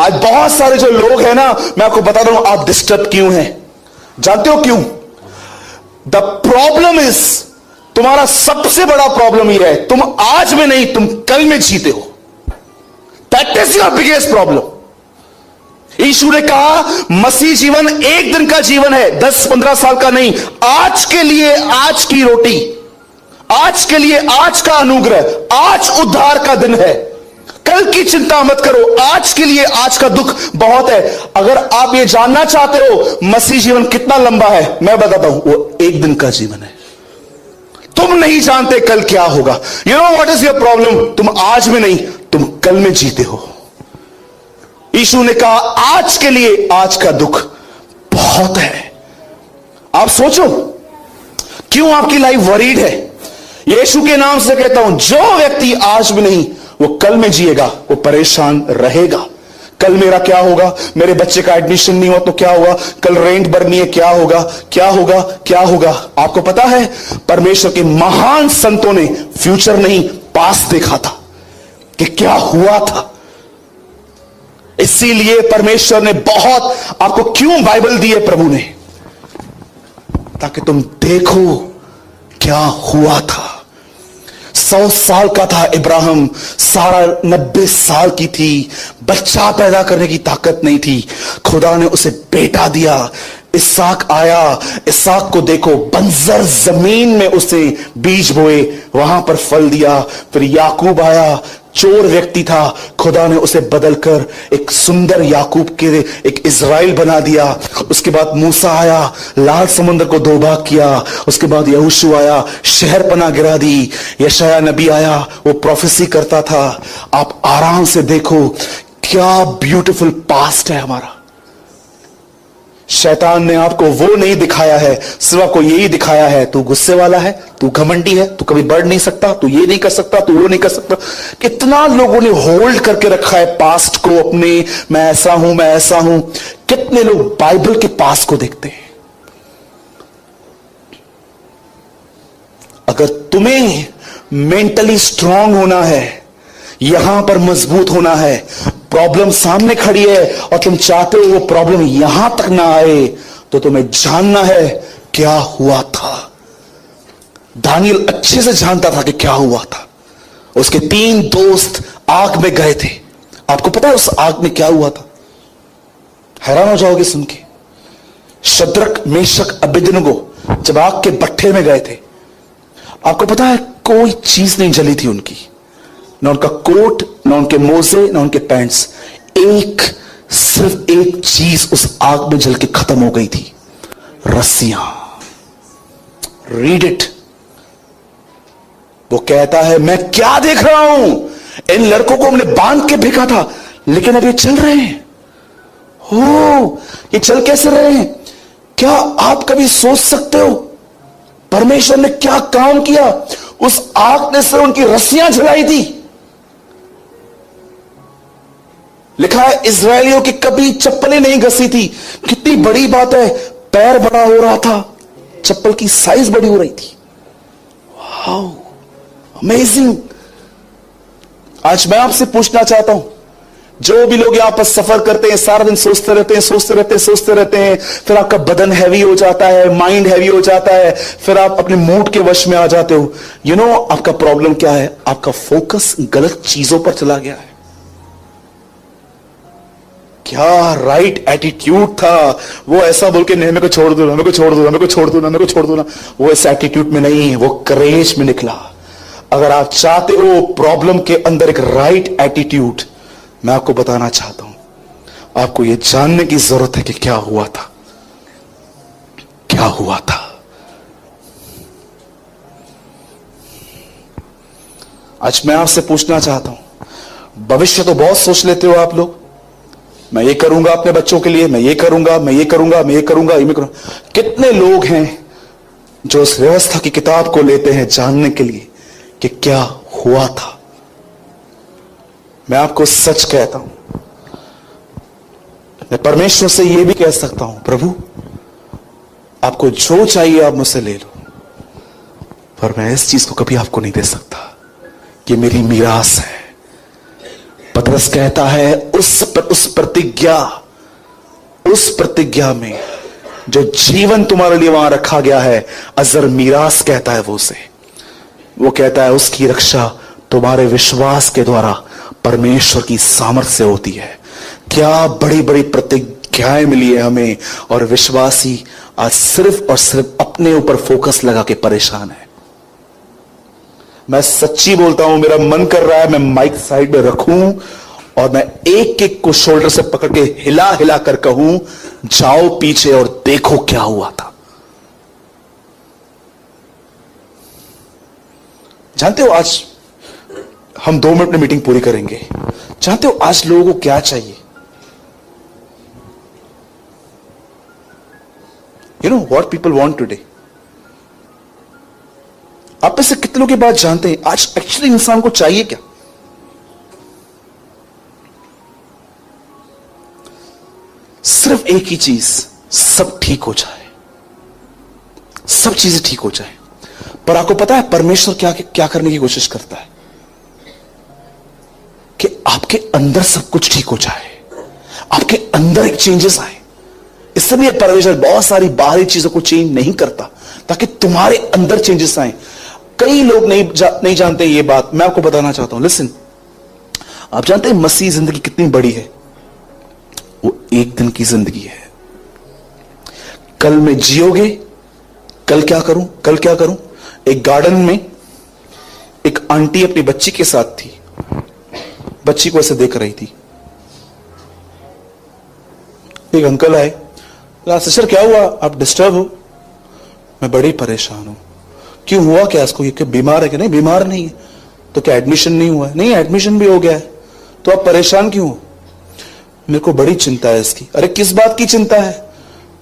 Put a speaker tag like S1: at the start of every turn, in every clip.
S1: आज बहुत सारे जो लोग हैं ना, मैं आपको बता रहा हूं आप डिस्टर्ब क्यों हैं। जानते हो क्यों? द प्रॉब्लम इज, तुम्हारा सबसे बड़ा प्रॉब्लम यह है तुम आज में नहीं, तुम कल में जीते हो। That is your biggest problem. यीशु ने कहा मसीह जीवन एक दिन का जीवन है, 10-15 साल का नहीं। आज के लिए आज की रोटी, आज के लिए आज का अनुग्रह, आज उद्धार का दिन है। कल की चिंता मत करो, आज के लिए आज का दुख बहुत है। अगर आप ये जानना चाहते हो मसीह जीवन कितना लंबा है, मैं बताता हूं, वो एक दिन का जीवन है। तुम नहीं जानते कल क्या होगा। You know what is your problem? तुम आज में नहीं, तुम कल में जीते हो। यीशु ने कहा आज के लिए आज का दुख बहुत है। आप सोचो क्यों आपकी लाइफ वरीड है। यीशु के नाम से कहता हूं, जो व्यक्ति आज में नहीं वो कल में जिएगा, वो परेशान रहेगा। कल मेरा क्या होगा, मेरे बच्चे का एडमिशन नहीं हुआ तो क्या होगा, कल रेंट भरनी है, क्या होगा क्या होगा क्या होगा। आपको पता है परमेश्वर के महान संतों ने फ्यूचर नहीं पास्ट देखा था कि क्या हुआ था। इसीलिए परमेश्वर ने बहुत आपको क्यों बाइबल दी है प्रभु ने, ताकि तुम देखो क्या हुआ था। 100 साल का था इब्राहिम, सारा 90 साल की थी, बच्चा पैदा करने की ताकत नहीं थी। खुदा ने उसे बेटा दिया, इसहाक आया। इसहाक को देखो, बंजर जमीन में उसे बीज बोए, वहां पर फल दिया। फिर याकूब आया, चोर व्यक्ति था, खुदा ने उसे बदलकर एक सुंदर याकूब के एक इज़राइल बना दिया। उसके बाद मूसा आया, लाल समुद्र को दो भाग किया। उसके बाद यहोशू आया, शहर पना गिरा दी। यशाया नबी आया, वो प्रोफेसी करता था। आप आराम से देखो क्या ब्यूटीफुल पास्ट है हमारा। शैतान ने आपको वो नहीं दिखाया है, सिर्फ आपको यही दिखाया है तू गुस्से वाला है, तू घमंडी है, तू कभी बढ़ नहीं सकता, तू ये नहीं कर सकता, तू वो नहीं कर सकता। कितना लोगों ने होल्ड करके रखा है पास्ट को अपने, मैं ऐसा हूं, मैं ऐसा हूं। कितने लोग बाइबल के पास्ट को देखते हैं। अगर तुम्हें मेंटली स्ट्रांग होना है, यहां पर मजबूत होना है, प्रॉब्लम सामने खड़ी है और तुम चाहते हो वो प्रॉब्लम यहां तक ना आए, तो तुम्हें जानना है क्या हुआ था। दानियल अच्छे से जानता था कि क्या हुआ था। उसके 3 दोस्त आग में गए थे। आपको पता है उस आग में क्या हुआ था? हैरान हो जाओगे सुन के। शद्रक, मेशक, अबेदनगो जब आग के भट्ठे में गए थे, आपको पता है कोई चीज नहीं जली थी उनकी, ना उनका कोट, ना उनके मोजे, ना उनके पैंट्स। सिर्फ एक चीज उस आग में जल के खत्म हो गई थी, रस्सियां। Read it. वो कहता है मैं क्या देख रहा हूं, इन लड़कों को हमने बांध के फेंका था, लेकिन अब ये चल रहे हैं। हो, ये चल कैसे रहे हैं? क्या आप कभी सोच सकते हो परमेश्वर ने क्या काम किया? उस आग ने सिर्फ उनकी रस्सियां जलाई थी। लिखा है इजरायलियों की कभी चप्पलें नहीं घसी थी। कितनी बड़ी बात है, पैर बड़ा हो रहा था, चप्पल की साइज बड़ी हो रही थी। Wow, amazing. आज मैं आपसे पूछना चाहता हूं, जो भी लोग यहां पर सफर करते हैं, सारा दिन सोचते रहते हैं, फिर आपका बदन हैवी हो जाता है, माइंड हैवी हो जाता है, फिर आप अपने मूड के वश में आ जाते हो। यू नो आपका प्रॉब्लम क्या है? आपका फोकस गलत चीजों पर चला गया है। क्या राइट एटीट्यूड था, वो ऐसा बोल के नहीं मेरे को छोड़ दो ना, मेरे को छोड़ दो ना, मेरे को छोड़ दो ना, मेरे को छोड़ दो ना, वो इस एटीट्यूड में नहीं, वो करेज में निकला। अगर आप चाहते हो प्रॉब्लम के अंदर एक राइट एटीट्यूड, मैं आपको बताना चाहता हूं, आपको यह जानने की जरूरत है कि क्या हुआ था, क्या हुआ था। आज मैं आपसे पूछना चाहता हूं, भविष्य तो बहुत सोच लेते हो आप लोग, मैं ये करूंगा अपने बच्चों के लिए, मैं ये करूंगा, मैं ये करूंगा, मैं ये करूंगा, ये मैं करूंगा। कितने लोग हैं जो उस व्यवस्था की किताब को लेते हैं जानने के लिए कि क्या हुआ था। मैं आपको सच कहता हूं, मैं परमेश्वर से यह भी कह सकता हूं, प्रभु आपको जो चाहिए आप मुझसे ले लो, पर मैं इस चीज को कभी आपको नहीं दे सकता, ये मेरी मीरास है। पतरस कहता है उस प्रतिज्ञा में जो जीवन तुम्हारे लिए वहां रखा गया है, अजर मीरास कहता है वो कहता है उसकी रक्षा तुम्हारे विश्वास के द्वारा परमेश्वर की सामर्थ्य से होती है। क्या बड़ी बड़ी प्रतिज्ञाएं मिली है हमें, और विश्वासी आज सिर्फ और सिर्फ अपने ऊपर फोकस लगा के परेशान है। मैं सच्ची बोलता हूं, मेरा मन कर रहा है मैं माइक साइड में रखूं और मैं एक एक को शोल्डर से पकड़ के हिला हिला कर कहूं, जाओ पीछे और देखो क्या हुआ था। जानते हो आज हम 2 मिनट में मीटिंग पूरी करेंगे। जानते हो आज लोगों को क्या चाहिए? You know what people want today? आप में से कितनों की बात जानते हैं आज एक्चुअली इंसान को चाहिए क्या? सिर्फ एक ही चीज, सब ठीक हो जाए, सब चीजें ठीक हो जाए। पर आपको पता है परमेश्वर क्या करने की कोशिश करता है? कि आपके अंदर सब कुछ ठीक हो जाए, आपके अंदर एक चेंजेस आए। इसलिए परमेश्वर बहुत सारी बाहरी चीजों को चेंज नहीं करता ताकि तुम्हारे अंदर चेंजेस आए। कई लोग नहीं जानते ये बात, मैं आपको बताना चाहता हूं। लिसन, आप जानते हैं मसीह जिंदगी कितनी बड़ी है? वो एक दिन की जिंदगी है। कल में जियोगे, कल क्या करूं? एक गार्डन में एक आंटी अपनी बच्ची के साथ थी, बच्ची को ऐसे देख रही थी। एक अंकल आए, सिस्टर क्या हुआ, आप डिस्टर्ब हो? मैं बड़ी परेशान हूं। क्यों, हुआ क्या इसको? ये बीमार है? कि नहीं बीमार नहीं है। तो क्या एडमिशन नहीं हुआ है? नहीं, एडमिशन भी हो गया है। तो आप परेशान क्यों हो? मेरे को बड़ी चिंता है इसकी। अरे किस बात की चिंता है?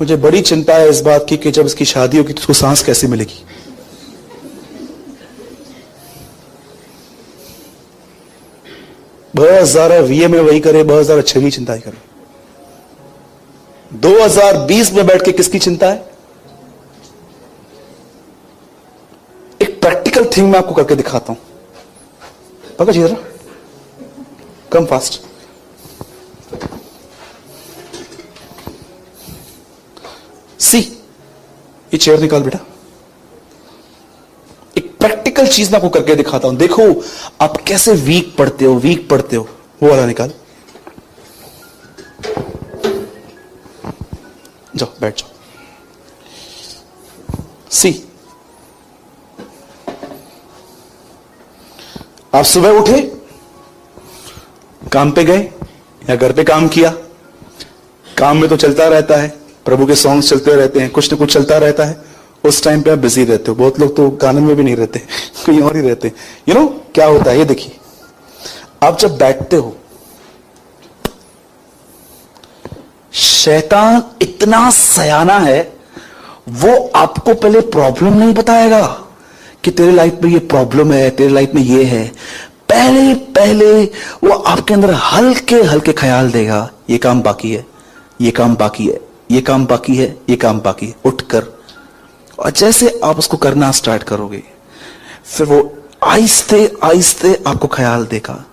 S1: मुझे बड़ी चिंता है इस बात की कि जब इसकी शादी होगी तो उसको सांस कैसे मिलेगी। वीए में वही करे, 2006 की चिंता ही करे। 2020 में बैठ के किसकी चिंता है? एक प्रैक्टिकल थिंग मैं आपको करके दिखाता हूं। पकड़ जी जरा, कम फास्ट। सी, ये चेयर निकाल बेटा। एक प्रैक्टिकल चीज मैं आपको करके दिखाता हूं। देखो आप कैसे वीक पढ़ते हो। वो वाला निकाल। जाओ बैठ जाओ। सी, आप सुबह उठे, काम पे गए या घर पे काम किया। काम में तो चलता रहता है, प्रभु के सॉन्ग्स चलते रहते हैं, कुछ ना कुछ चलता रहता है। उस टाइम पे आप बिजी रहते हो। बहुत लोग तो गाने में भी नहीं रहते, कहीं और ही रहते। यू नो क्या होता है? ये देखिए, आप जब बैठते हो, शैतान इतना सयाना है, वो आपको पहले प्रॉब्लम नहीं बताएगा कि तेरे लाइफ में ये प्रॉब्लम है, तेरे लाइफ में ये है। पहले वो आपके अंदर हल्के हल्के ख्याल देगा, ये काम बाकी है, ये काम बाकी है, ये काम बाकी है, ये काम बाकी है, उठकर। और जैसे आप उसको करना स्टार्ट करोगे, फिर वो आहिस्ते आहिस्ते आपको ख्याल देगा,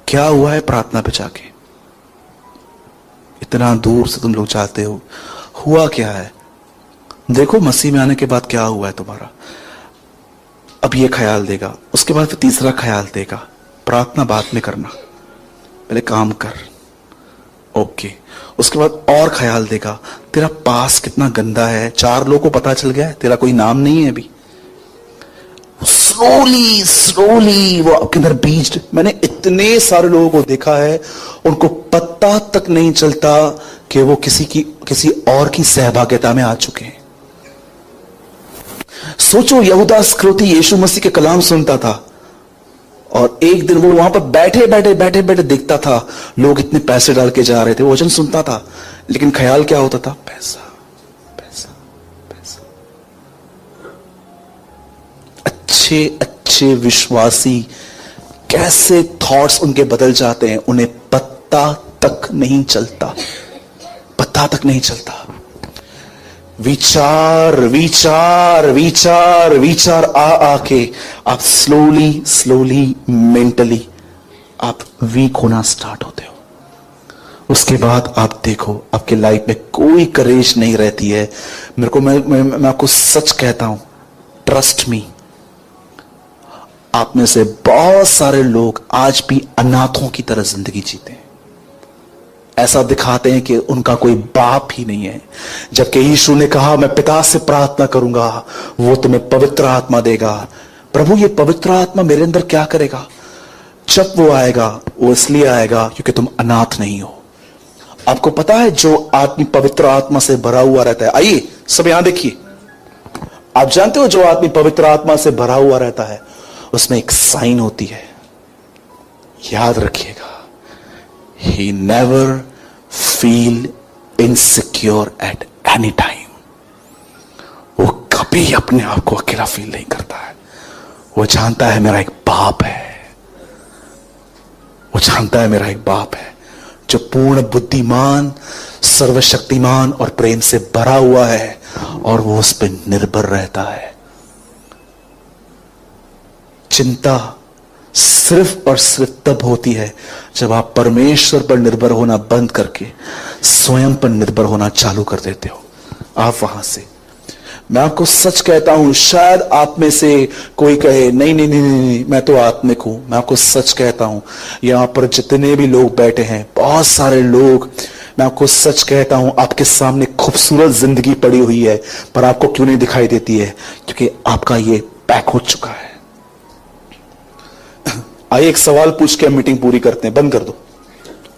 S1: क्या हुआ है प्रार्थना पे जाके। इतना दूर से तुम लोग जाते हो, हुआ क्या है? देखो मसीह में आने के बाद क्या हुआ है तुम्हारा। अब ये ख्याल देगा, उसके बाद फिर तीसरा ख्याल देगा, प्रार्थना बाद में करना, पहले काम कर, ओके। उसके बाद और ख्याल देगा, तेरा पास कितना गंदा है, 4 लोगों को पता चल गया है, तेरा कोई नाम नहीं है अभी। स्लोली वो आपके अंदर बीज। मैंने इतने सारे लोगों को देखा है, उनको पता तक नहीं चलता कि वो किसी और की सहभागिता में आ चुके हैं। सोचो, यहूदा इस्करियोती यीशु मसीह के कलाम सुनता था, और एक दिन वो वहां पर बैठे देखता था लोग इतने पैसे डाल के जा रहे थे, वो वचन सुनता था, लेकिन ख्याल क्या होता था? पैसा पैसा पैसा। अच्छे विश्वासी कैसे थॉट्स उनके बदल जाते हैं, उन्हें पता तक नहीं चलता। विचार आके आप स्लोली मेंटली आप वीक होना स्टार्ट होते हो। उसके बाद आप देखो आपके लाइफ में कोई करेज नहीं रहती है। मैं आपको सच कहता हूं, ट्रस्ट मी, आप में से बहुत सारे लोग आज भी अनाथों की तरह जिंदगी जीते हैं। ऐसा दिखाते हैं कि उनका कोई बाप ही नहीं है, जबकि यीशु ने कहा मैं पिता से प्रार्थना करूंगा, वो तुम्हें पवित्र आत्मा देगा। प्रभु ये पवित्र आत्मा मेरे अंदर क्या करेगा? जब वो आएगा, वो इसलिए आएगा क्योंकि तुम अनाथ नहीं हो। आपको पता है जो आदमी पवित्र आत्मा से भरा हुआ रहता है, आइए सब यहां देखिए, आप जानते हो जो आदमी पवित्र आत्मा से भरा हुआ रहता है उसमें एक साइन होती है, याद रखिएगा, he never feel insecure at any time। वो कभी अपने आप को अकेला फील नहीं करता है। वो जानता है मेरा एक बाप है, वो जानता है मेरा एक बाप है जो पूर्ण बुद्धिमान, सर्वशक्तिमान और प्रेम से भरा हुआ है, और वो उस पर निर्भर रहता है। चिंता सिर्फ और सिर्फ तब होती है जब आप परमेश्वर पर निर्भर होना बंद करके स्वयं पर निर्भर होना चालू कर देते हो। आप वहां से, मैं आपको सच कहता हूं, शायद आप में से कोई कहे नहीं नहीं नहीं नहीं, मैं तो आत्मिक हूं। मैं आपको सच कहता हूं, यहां पर जितने भी लोग बैठे हैं, बहुत सारे लोग, मैं आपको सच कहता हूं, आपके सामने खूबसूरत जिंदगी पड़ी हुई है, पर आपको क्यों नहीं दिखाई देती है? क्योंकि आपका ये पैक हो चुका है। आइए एक सवाल पूछ के हम मीटिंग पूरी करते हैं। बंद कर दो,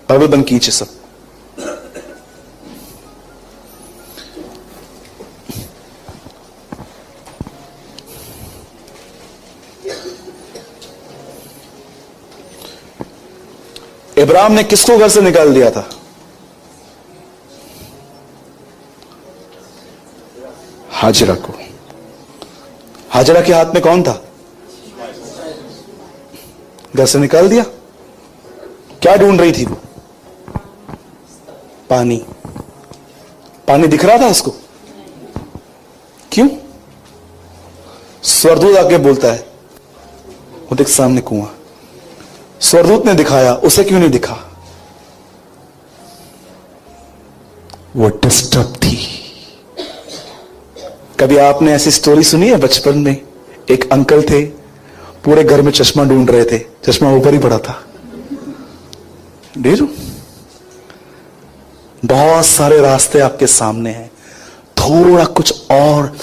S1: बाइबल बंद कीजिए सब। इब्राहिम ने किसको घर से निकाल दिया था? हाजिरा को। हाजिरा के हाथ में कौन था? घर से निकाल दिया। क्या ढूंढ रही थी वो? पानी। पानी दिख रहा था उसको? क्यों? स्वर्गदूत आके बोलता है, वो देख सामने कुआं। स्वर्गदूत ने दिखाया, उसे क्यों नहीं दिखा? वो डिस्टर्ब थी। कभी आपने ऐसी स्टोरी सुनी है? बचपन में एक अंकल थे, पूरे घर में चश्मा ढूंढ रहे थे, चश्मा ऊपर ही पड़ा था। बहुत सारे रास्ते आपके सामने हैं, थोड़ा कुछ और,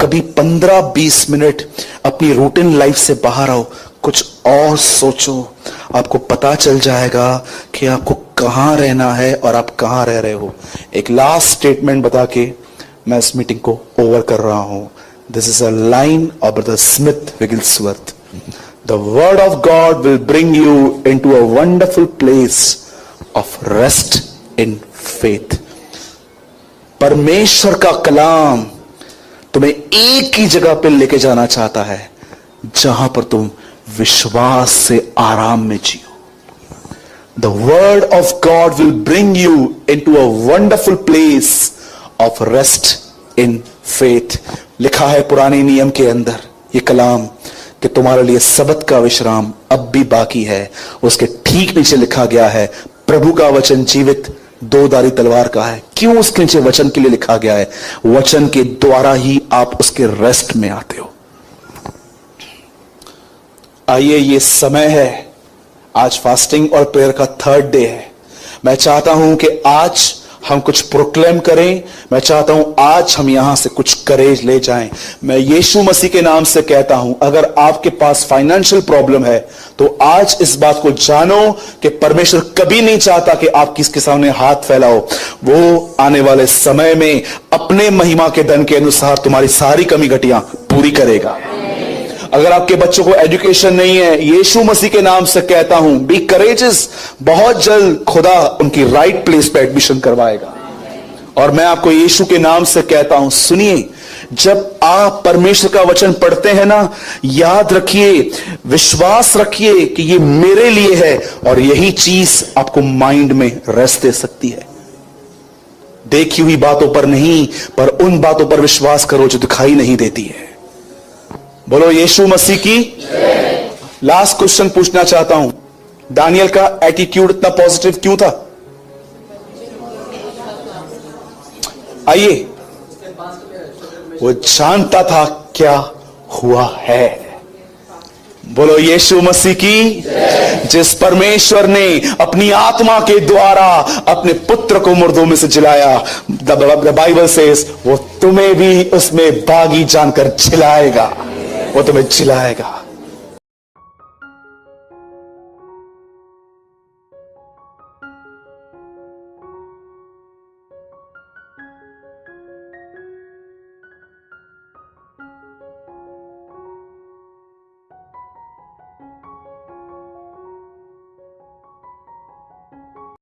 S1: कभी 15-20 मिनट अपनी रूटीन लाइफ से बाहर आओ, कुछ और सोचो, आपको पता चल जाएगा कि आपको कहां रहना है और आप कहां रह रहे हो। एक लास्ट स्टेटमेंट बता के मैं इस मीटिंग को ओवर कर रहा हूं। This is a line of brother Smith Wigglesworth. The word of God will bring you into a wonderful place of rest in faith। परमेश्वर का कलाम तुम्हें एक ही जगह पर लेके जाना चाहता है जहां पर तुम विश्वास से आराम में जियो। The word of God will bring you into a wonderful place of rest in faith। लिखा है पुराने नियम के अंदर ये कलाम कि तुम्हारे लिए सबत का विश्राम अब भी बाकी है। उसके ठीक नीचे लिखा गया है, प्रभु का वचन जीवित दो-धारी तलवार का है। क्यों उसके नीचे वचन के लिए लिखा गया है? वचन के द्वारा ही आप उसके रेस्ट में आते हो। आइए, ये समय है, आज फास्टिंग और प्रेयर का 3rd डे है। मैं चाहता हूं कि आज हम कुछ प्रोक्लेम करें। मैं चाहता हूं आज हम यहां से कुछ करेज ले जाएं। मैं यीशु मसीह के नाम से कहता हूं, अगर आपके पास फाइनेंशियल प्रॉब्लम है तो आज इस बात को जानो कि परमेश्वर कभी नहीं चाहता कि आप किसके सामने हाथ फैलाओ। वो आने वाले समय में अपने महिमा के धन के अनुसार तुम्हारी सारी कमी घटियां पूरी करेगा। अगर आपके बच्चों को एजुकेशन नहीं है, यीशु मसीह के नाम से कहता हूं, बी करेजियस, बहुत जल्द खुदा उनकी राइट प्लेस पे एडमिशन करवाएगा। और मैं आपको यीशु के नाम से कहता हूं, सुनिए, जब आप परमेश्वर का वचन पढ़ते हैं ना, याद रखिए, विश्वास रखिए कि ये मेरे लिए है, और यही चीज आपको माइंड में रेस्ट दे सकती है। देखी हुई बातों पर नहीं, पर उन बातों पर विश्वास करो जो दिखाई नहीं देती है। बोलो यीशु मसीह की। लास्ट क्वेश्चन पूछना चाहता हूं, दानियल का एटीट्यूड इतना पॉजिटिव क्यों था? आइए, वो जानता था क्या हुआ है। बोलो यीशु मसीह की। जिस परमेश्वर ने अपनी आत्मा के द्वारा अपने पुत्र को मुर्दों में से जिलाया, द बाइबल सेज वो तुम्हें भी उसमें भागी जानकर जिलाएगा, वो तुम्हें जिलाएगा।